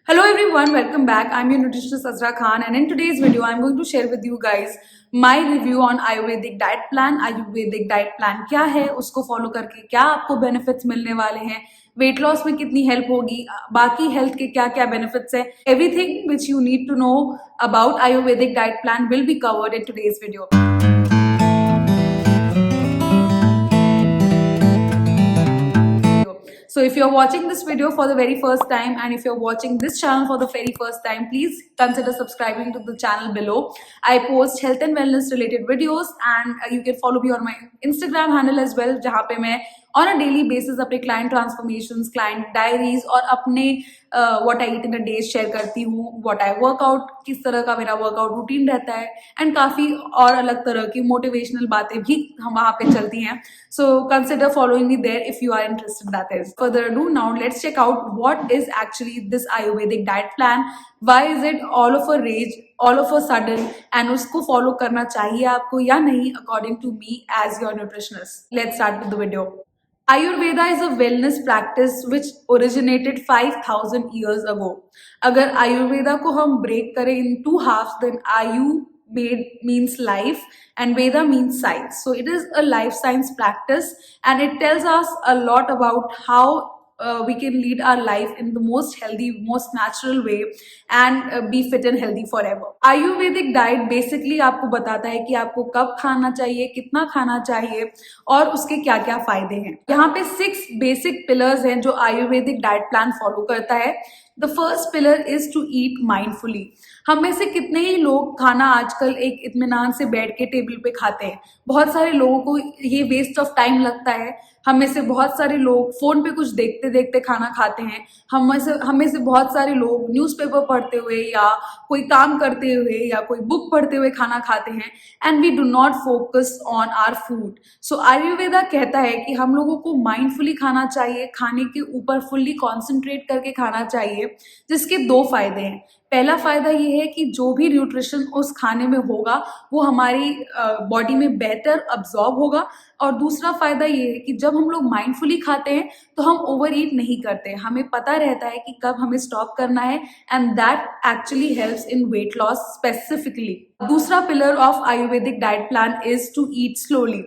Hello everyone, welcome back. I'm your nutritionist Azra Khan, and in today's video I'm going to share with you guys my review on Ayurvedic diet plan. Ayurvedic diet plan क्या है, उसको follow करके क्या आपको benefits मिलने वाले हैं, weight loss में कितनी हेल्प होगी, बाकी हेल्थ के क्या क्या बेनिफिट्स है, everything which you need to know about Ayurvedic diet plan will be covered in today's video. So if you're watching this video for the very first time and if you're watching this channel for the very first time, please consider subscribing to the channel below. I post health and wellness related videos and you can follow me on my Instagram handle as well, जहाँ पे मैं on a daily basis अपने client transformations, client diaries और अपने what I eat in a day share करती हूँ, what I work out, किस तरह का मेरा वर्कआउट रूटीन रहता है एंड काफ़ी और अलग तरह की मोटिवेशनल बातें भी हम वहाँ पे चलती हैं. So consider following me there if you are interested, that is. Further ado, now let's check out what is actually this Ayurvedic diet plan. Why is it all of a rage, all of a sudden, and उसको follow करना चाहिए आपको या नहीं according to me as your nutritionist. Let's start with the video. Ayurveda is a wellness practice which originated 5,000 years ago. अगर Ayurveda को हम break करें in two halves, then Ayu means life and Veda means science. So it is a life science practice and it tells us a lot about how we can lead our life in the most healthy, most natural way and be fit and healthy forever. Ayurvedic diet basically आपको बताता है कि आपको कब खाना चाहिए, कितना खाना चाहिए और उसके क्या क्या फायदे हैं. यहाँ पे 6 बेसिक पिलर्स हैं जो आयुर्वेदिक डाइट प्लान फॉलो करता है. The first pillar is to eat mindfully. हम में से कितने ही लोग खाना आजकल एक इत्मीनान से बैठ के टेबल पे खाते हैं. बहुत सारे लोगों को ये वेस्ट ऑफ टाइम लगता है. हम में से बहुत सारे लोग फोन पे कुछ देखते देखते खाना खाते हैं. हम में से बहुत सारे लोग न्यूज़पेपर पढ़ते हुए या कोई काम करते हुए या कोई बुक पढ़ते हुए खाना खाते हैं and we do not focus on our food. So Ayurveda कहता है कि हम लोगों को माइंडफुली खाना चाहिए, खाने के ऊपर फुल्ली कॉन्सेंट्रेट करके खाना चाहिए, जिसके 2 फायदे हैं. पहला फायदा ये है कि जो भी न्यूट्रिशन उस खाने में होगा वो हमारी बॉडी में बेहतर अब्जॉर्ब होगा. और दूसरा फायदा ये है कि जब हम लोग माइंडफुली खाते हैं तो हम ओवर ईट नहीं करते. हमें पता रहता है कि कब हमें स्टॉप करना है and that actually helps in weight loss specifically. दूसरा pillar of Ayurvedic diet plan is to eat slowly.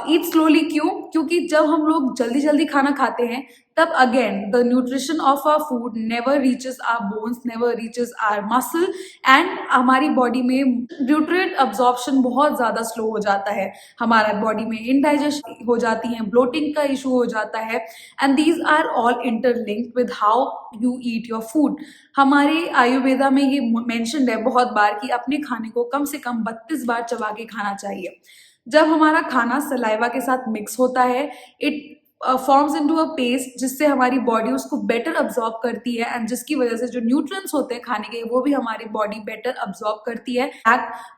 Eat slowly क्यों? क्योंकि जब हम लोग जल्दी जल्दी खाना खाते हैं तब again the nutrition of our food never reaches our bones, never reaches our muscle and हमारी बॉडी में न्यूट्रिएंट अब्जॉर्प्शन बहुत ज़्यादा स्लो हो जाता है. हमारा बॉडी में इनडाइजेशन हो जाती है, ब्लोटिंग का इशू हो जाता है and these are all interlinked with how you eat your food. हमारे आयुर्वेदा में ये मेंशन्ड है बहुत बार कि अपने खाने को कम से कम 32 बार चबा के खाना चाहिए. जब हमारा खाना सलाइवा के साथ मिक्स होता है it forms into a paste जिससे हमारी बॉडी उसको बेटर अब्जॉर्ब करती है एंड जिसकी वजह से जो न्यूट्रिएंट्स होते हैं खाने के वो भी हमारी बॉडी बेटर अब्जॉर्ब करती है,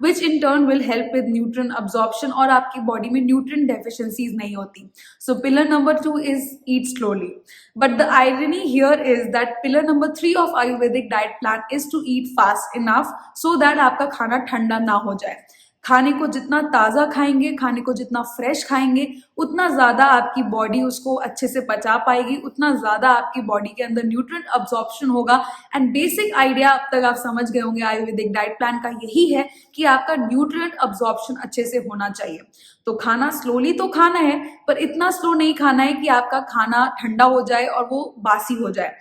which in turn will help with nutrient absorption और आपकी बॉडी में न्यूट्रिएंट डेफिशिएंसीज नहीं होती. So pillar number 2 is eat slowly. But the irony here is that pillar number 3 of Ayurvedic diet plan is to eat fast enough so that आपका खाना ठंडा ना हो जाए. खाने को जितना ताज़ा खाएंगे, खाने को जितना फ्रेश खाएंगे, उतना ज़्यादा आपकी बॉडी उसको अच्छे से पचा पाएगी, उतना ज़्यादा आपकी बॉडी के अंदर न्यूट्रिएंट अब्जॉर्प्शन होगा. एंड बेसिक आइडिया अब तक आप समझ गए होंगे आयुर्वेदिक डाइट प्लान का यही है कि आपका न्यूट्रिएंट अब्जॉर्प्शन अच्छे से होना चाहिए. तो खाना स्लोली तो खाना है पर इतना स्लो नहीं खाना है कि आपका खाना ठंडा हो जाए और वो बासी हो जाए.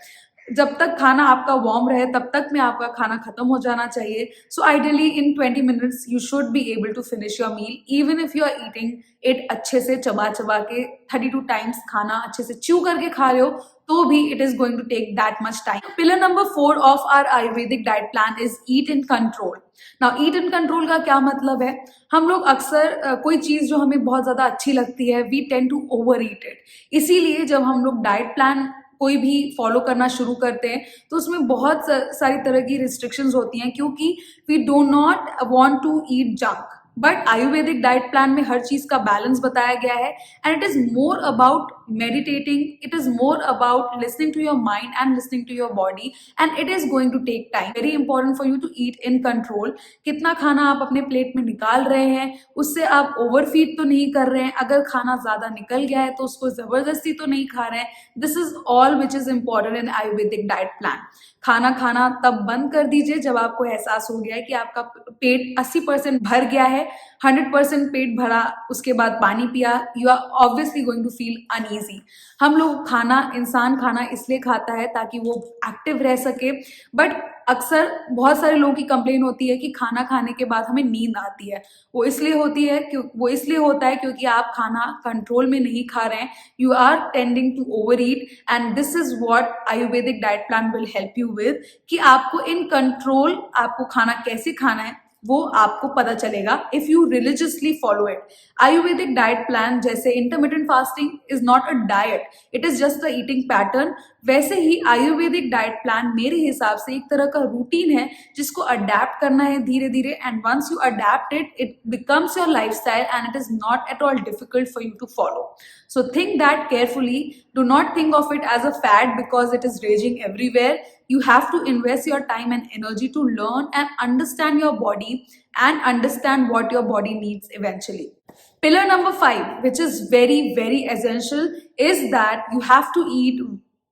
जब तक खाना आपका वार्म रहे तब तक में आपका खाना खत्म हो जाना चाहिए. So ideally in 20 minutes you should be able to finish your meal even if you are eating it अच्छे से चबा चबा के 32 टाइम्स खाना अच्छे से च्यू करके खा रहे हो तो भी it is going to take that much time. Pillar number 4 of our Ayurvedic diet plan is eat in control. Now eat in control का क्या मतलब है? हम लोग अक्सर कोई चीज जो हमें बहुत ज्यादा अच्छी लगती है we tend to over eat it. इसीलिए जब हम लोग डाइट प्लान कोई भी फॉलो करना शुरू करते हैं तो उसमें बहुत सारी तरह की रिस्ट्रिक्शंस होती हैं क्योंकि we do not want to eat junk. But Ayurvedic diet plan में हर चीज का बैलेंस बताया गया है and it is more about meditating, it is more about listening to your mind and listening to your body, and it is going to take time. Very important for you to eat in control. कितना खाना आप अपने plate में निकाल रहे हैं, उससे आप ओवरफीड तो नहीं कर रहे हैं, अगर खाना ज्यादा निकल गया है तो उसको जबरदस्ती तो नहीं खा रहे हैं. This is all which is important in Ayurvedic diet plan. खाना खाना तब बंद कर दीजिए जब आपको एहसास हो गया है कि आपका पेट 80% भर गया है. 100% पेट भरा, उसके बाद पानी पिया, you are obviously going to feel uneasy. हम लोग इंसान खाना इसलिए खाता है ताकि वो एक्टिव रह सके, बट अक्सर बहुत सारे लोगों की कंप्लेन होती है कि खाना खाने के बाद हमें नींद आती है. वो इसलिए होता है क्योंकि आप खाना कंट्रोल में नहीं खा रहे हैं. You are tending to over eat, and this is what Ayurvedic diet plan will help you with, कि आपको इन कंट्रोल आपको खाना कैसे खाना है वो आपको पता चलेगा if you religiously follow it. Ayurvedic diet plan जैसे intermittent fasting is not a diet, it is just a eating pattern, वैसे ही आयुर्वेदिक डाइट प्लान मेरे हिसाब से एक तरह का रूटीन है जिसको अडेप्ट करना है धीरे धीरे, and once you adapt it, it becomes your lifestyle and it is not at all difficult for you to follow. So think that carefully. Do not think of it as a fad because it is raging everywhere. You have to invest your time and energy to learn and understand your body and understand what your body needs eventually. Pillar number 5, which is very, very essential, is that you have to eat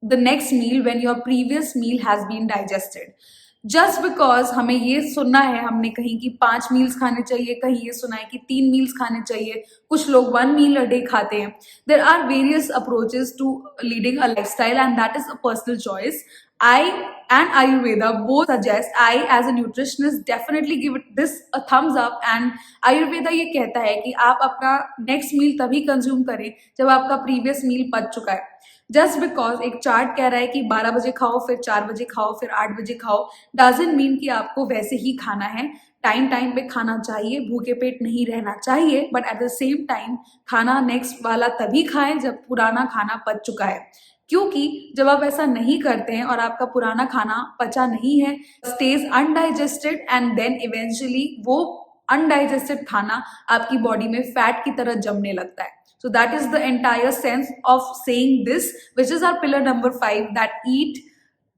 the next meal when your previous meal has been digested. Just because हमें ये सुनना है, हमने कहीं कि 5 meals खाने चाहिए, कहीं ये सुना है कि 3 मील्स खाने चाहिए, कुछ लोग 1 मील अ डे खाते हैं. There are various approaches to leading a lifestyle and that is a personal choice. I and Ayurveda both suggest, I as a nutritionist definitely give it this a thumbs up, and Ayurveda ये कहता है कि आप अपना next meal तभी consume करें जब आपका प्रीवियस मील पच चुका है. जस्ट बिकॉज एक चार्ट कह रहा है कि 12 बजे खाओ, फिर 4 बजे खाओ, फिर 8 बजे खाओ, डजंट मीन कि आपको वैसे ही खाना है. टाइम पे खाना चाहिए, भूखे पेट नहीं रहना चाहिए, but at the same time खाना नेक्स्ट वाला तभी खाएं जब पुराना खाना पच चुका है. क्योंकि जब आप ऐसा नहीं करते हैं और आपका पुराना खाना पचा नहीं है, stage undigested, and then eventually वो अनडाइजेस्टेड खाना आपकी बॉडी में फैट की तरह जमने लगता है. So that is the entire sense of saying this, which is our pillar number 5, that eat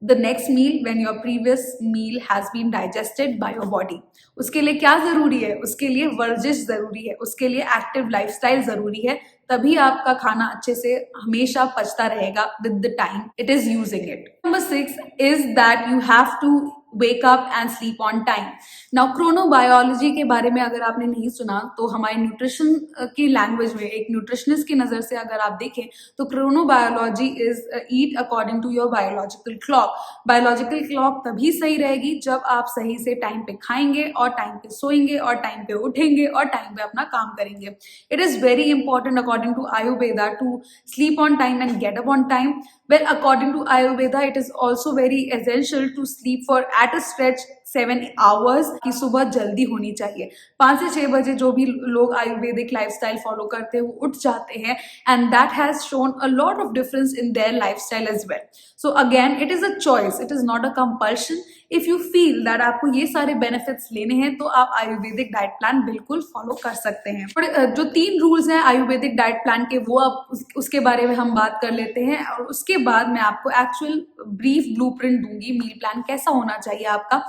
the next meal when your previous meal has been digested by your body. उसके लिए क्या जरूरी है? उसके लिए वर्जिश जरूरी है, उसके लिए एक्टिव लाइफस्टाइल जरूरी है, तभी आपका खाना अच्छे से हमेशा पचता रहेगा with the time it is using it. Number 6 is that you have to wake up and sleep on time. Now chronobiology के बारे में अगर आपने नहीं सुना तो हमारे न्यूट्रिशन की लैंग्वेज में, एक न्यूट्रिशनिस्ट की नज़र से अगर आप देखें तो chronobiology is eat according to your biological clock. Biological clock तभी सही रहेगी जब आप सही से टाइम पे खाएंगे और टाइम पे सोएंगे और टाइम पे उठेंगे और टाइम पे अपना काम करेंगे. It is very important according to Ayurveda to sleep on time and get up on time. Well, according to Ayurveda, it is also very essential to sleep for at a stretch 7 hours कि सुबह जल्दी होनी चाहिए. 5 से 6 बजे जो भी लोग आयुर्वेदिक लाइफस्टाइल फॉलो करते हैं वो उठ जाते हैं, and that has shown a lot of difference in their lifestyle as well. So again, it is a choice, it is not a compulsion. If you feel that आपको ये सारे benefits लेने हैं तो आप आयुर्वेदिक डाइट प्लान बिल्कुल follow कर सकते हैं. और जो 3 रूल्स हैं आयुर्वेदिक डाइट प्लान के, वो अब उसके बारे में हम बात कर लेते हैं, और उसके बाद मैं आपको एक्चुअल ब्रीफ ब्लूप्रिंट दूंगी मील प्लान कैसा होना चाहिए आपका.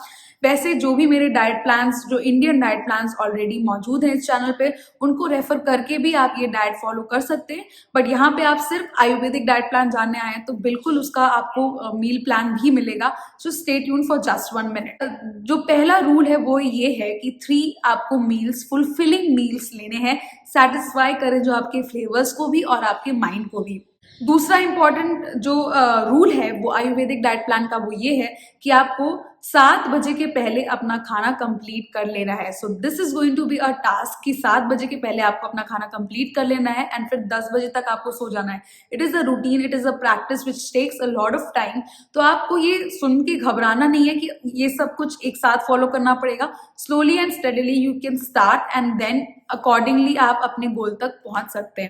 वैसे जो भी मेरे डाइट प्लान्स, जो इंडियन डाइट प्लान्स ऑलरेडी मौजूद हैं इस चैनल पे, उनको रेफर करके भी आप ये डाइट फॉलो कर सकते हैं. बट यहाँ पे आप सिर्फ आयुर्वेदिक डाइट प्लान जानने आए हैं तो बिल्कुल उसका आपको मील प्लान भी मिलेगा. So stay tune for just 1 minute. जो पहला रूल है वो ये है कि 3 आपको मील्स, फुलफिलिंग मील्स लेने हैं, सेटिस्फाई करें जो आपके फ्लेवर्स को भी और आपके माइंड को भी. दूसरा इंपॉर्टेंट जो रूल है वो आयुर्वेदिक डाइट प्लान का वो ये है कि आपको 7 बजे के पहले अपना खाना कंप्लीट कर लेना है. So this is going to be a task कि 7 बजे के पहले आपको अपना खाना कंप्लीट कर लेना है एंड फिर 10 बजे तक आपको सो जाना है. It is a routine, it is a practice which takes a lot of time. तो आपको ये सुन के घबराना नहीं है कि ये सब कुछ एक साथ फॉलो करना पड़ेगा. Slowly and steadily you can start and then accordingly आप अपने गोल तक पहुंच सकते हैं.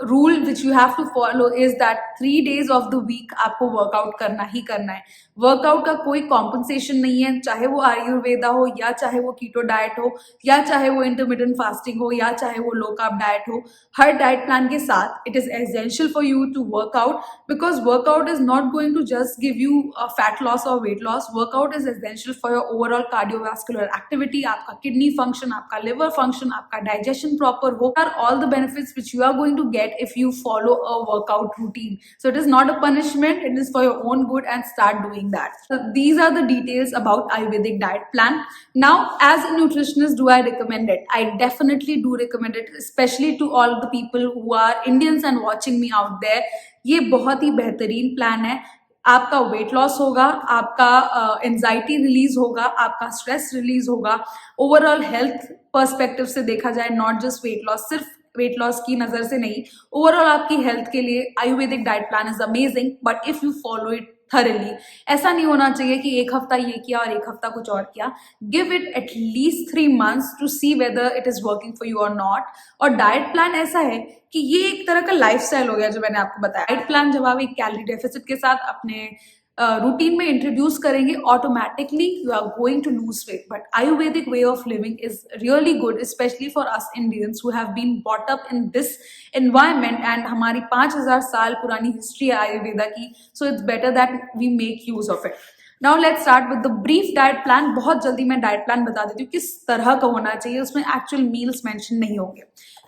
Rule which you have to follow is that 3 days of the week आपको वर्कआउट करना ही करना है. वर्कआउट का कोई कॉम्पनसेशन लिमिटेशन नहीं है, चाहे वो आयुर्वेदा हो या चाहे वो कीटो डाइट हो या चाहे वो इंटरमिटेंट फास्टिंग हो या चाहे वो लो कार्ब डाइट हो। हर डाइट प्लान के साथ it is essential for you to work out, because workout is not going to just give you fat loss और weight loss. Workout is essential for your overall cardiovascular activity, आपका kidney function, आपका liver function, आपका digestion proper हो, are all the benefits which you are going to get if you follow a workout routine. So it is not a punishment, it is for your own good, and start doing that. So these are the details about Ayurvedic diet plan. Now, as a nutritionist, do I recommend it? I definitely do recommend it, especially to all the people who are Indians and watching me out there. ये बहुत ही बेहतरीन plan है। आपका weight loss होगा, आपका anxiety release होगा, आपका stress release होगा, ओवरऑल हेल्थ पर्सपेक्टिव से देखा जाए, नॉट जस्ट वेट लॉस, सिर्फ वेट लॉस की नजर से नहीं, ओवरऑल आपकी हेल्थ के लिए Ayurvedic diet plan is amazing, but if you follow it thoroughly. ऐसा नहीं होना चाहिए कि एक हफ्ता ये किया और एक हफ्ता कुछ और किया। Give it at least 3 months to see whether it is working for you और नॉट। और डाइट प्लान ऐसा है कि ये एक तरह का लाइफस्टाइल हो गया जो मैंने आपको बताया। डाइट प्लान जब आप एक कैलोरी डेफिसिट के साथ अपने रूटीन में इंट्रोड्यूस करेंगे, automatically you are going to lose weight. But Ayurvedic way of living is really good, specially for us Indians who have been brought up in this environment, and हमारी 5000 साल पुरानी history है आयुर्वेदा की, so it's better that we make use of it. Now let's start with the brief diet plan. बहुत जल्दी मैं diet plan बता देती हूँ किस तरह का होना चाहिए, उसमें एक्चुअल मील्स मेंशन नहीं होंगे।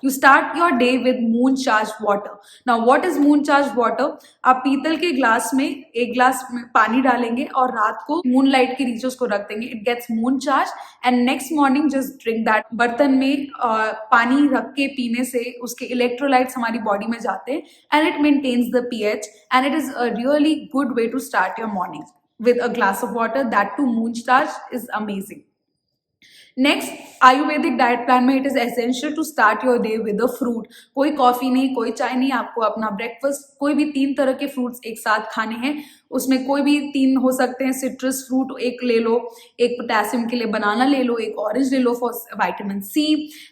You start your day with moon charge water. Now what is moon charge water? आप पीतल के ग्लास में 1 ग्लास में पानी डालेंगे और रात को मून लाइट के नीचे उसको रख देंगे, it gets moon charge, and next morning just drink that. बर्तन में पानी रख के पीने से उसके इलेक्ट्रोलाइट्स हमारी बॉडी में जाते हैं and it maintains the pH, and it is a really good way to start your morning with a glass of water, that too moon charge, is amazing. Next, Ayurvedic diet plan में it is essential to start your day with a fruit. कोई coffee नहीं, कोई चाय नहीं, आपको अपना breakfast कोई भी 3 तरह के फ्रूट्स एक साथ खाने हैं। उसमें कोई भी 3 हो सकते हैं, सिट्रस फ्रूट एक ले लो, एक पोटेशियम के लिए बनाना ले लो, एक ऑरेंज ले लो for vitamin C,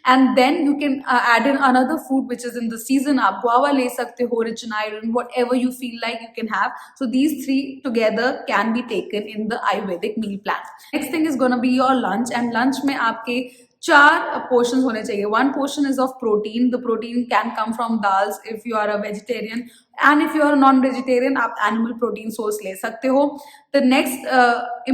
and then you can add in another fruit which is in the season. आप गुआवा ले सकते हो, rich in iron, whatever you feel like you can have. So these 3 together can be taken in the Ayurvedic meal plan. Next thing is gonna be your lunch, and lunch में आपके 4 portions होने चाहिए। 1 portion is of protein. The protein can come from dals if you are a vegetarian, and if you are a non-vegetarian, आप animal protein source ले सकते हो। The next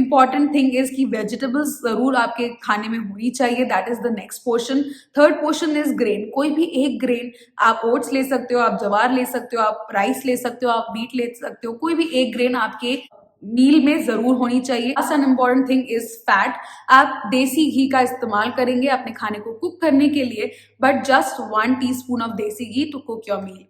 important thing is कि vegetables जरूर आपके खाने में होनी चाहिए, that is the next portion. Third portion is grain. कोई भी एक grain, आप oats ले सकते हो, आप जवार ले सकते हो, आप rice ले सकते हो, आप wheat ले सकते हो, कोई भी एक grain आपके मील में जरूर होनी चाहिए। Last and important thing is fat. आप देसी घी का इस्तेमाल करेंगे अपने खाने को कुक करने के लिए, but just 1 teaspoon of desi ghee to cook your meal.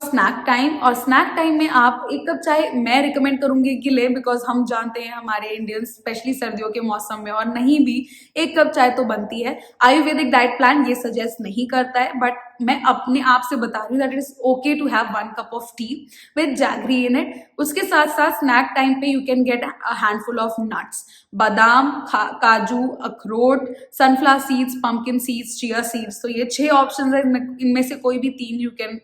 Snack time, और स्नैक टाइम में आप 1 कप चाय मैं रिकमेंड करूंगी कि ले, बिकॉज हम जानते हैं हमारे इंडियंस स्पेशली सर्दियों के मौसम में, और नहीं भी 1 कप चाय तो बनती है। आयुर्वेदिक डाइट प्लान ये सजेस्ट नहीं करता है, बट मैं अपने आप से बता रही हूँ that it is okay to have 1 cup of tea with jaggery in it. उसके साथ साथ स्नैक टाइम पे you can get a handful of nuts, बादाम, काजू, अखरोट, sunflower seeds, pumpkin seeds, chia seeds. तो ये 6 ऑप्शन है, इनमें से कोई भी 3 you can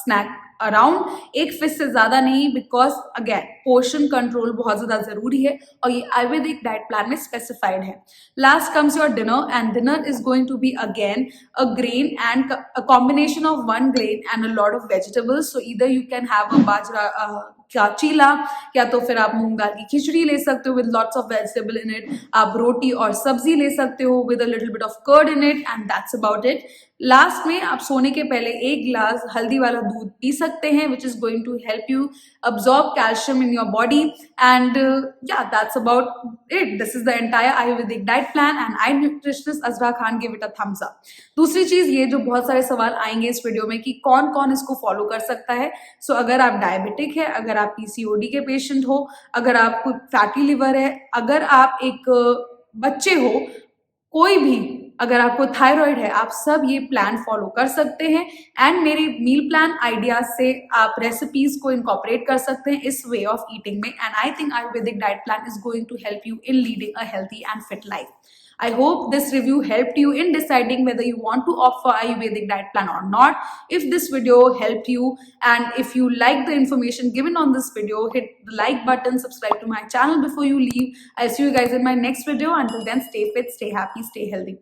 snack around. 1 fish से ज्यादा नहीं, बिकॉज अगेन पोर्शन कंट्रोल बहुत ज्यादा जरूरी है और ये आयुर्वेदिक डाइट प्लान में स्पेसिफाइड है। Last comes your dinner, and dinner is going to be again a grain and a combination of 1 grain and a lot of vegetables. So either you can have a bajra क्या चीला, या तो फिर आप मूंग दाल की खिचड़ी ले सकते हो with lots of vegetable in it. आप रोटी और सब्जी ले सकते हो with a little bit of curd in it, and that's about it. Last में आप सोने के पहले 1 गिलास हल्दी वाला दूध पी सकते हैं, which is going to help you absorb calcium in your body, and yeah, that's about it. This is the entire Ayurvedic diet plan, and I nutritionist Azra Khan give it a thumbs up. दूसरी चीज ये जो बहुत सारे सवाल आएंगे इस video में कि कौन कौन इसको फॉलो कर सकता है। सो अगर आप डायबिटिक है, अगर आप पीसीओडी के पेशेंट हो, अगर आपको फैटी लिवर है, अगर आप एक बच्चे हो, कोई भी अगर आपको थायराइड है, आप सब ये प्लान फॉलो कर सकते हैं एंड मेरे मील प्लान आइडियाज से आप रेसिपीज को इनकॉर्पोरेट कर सकते हैं इस वे ऑफ ईटिंग में, and I think Ayurvedic diet plan is going to help you in leading a healthy and fit life. I hope this review helped you in deciding whether you want to opt for Ayurvedic diet plan or not. If this video helped you and if you like the information given on this video, hit the like button, subscribe to my channel before you leave. I'll see you guys in my next video. Until then, stay fit, stay happy, stay healthy.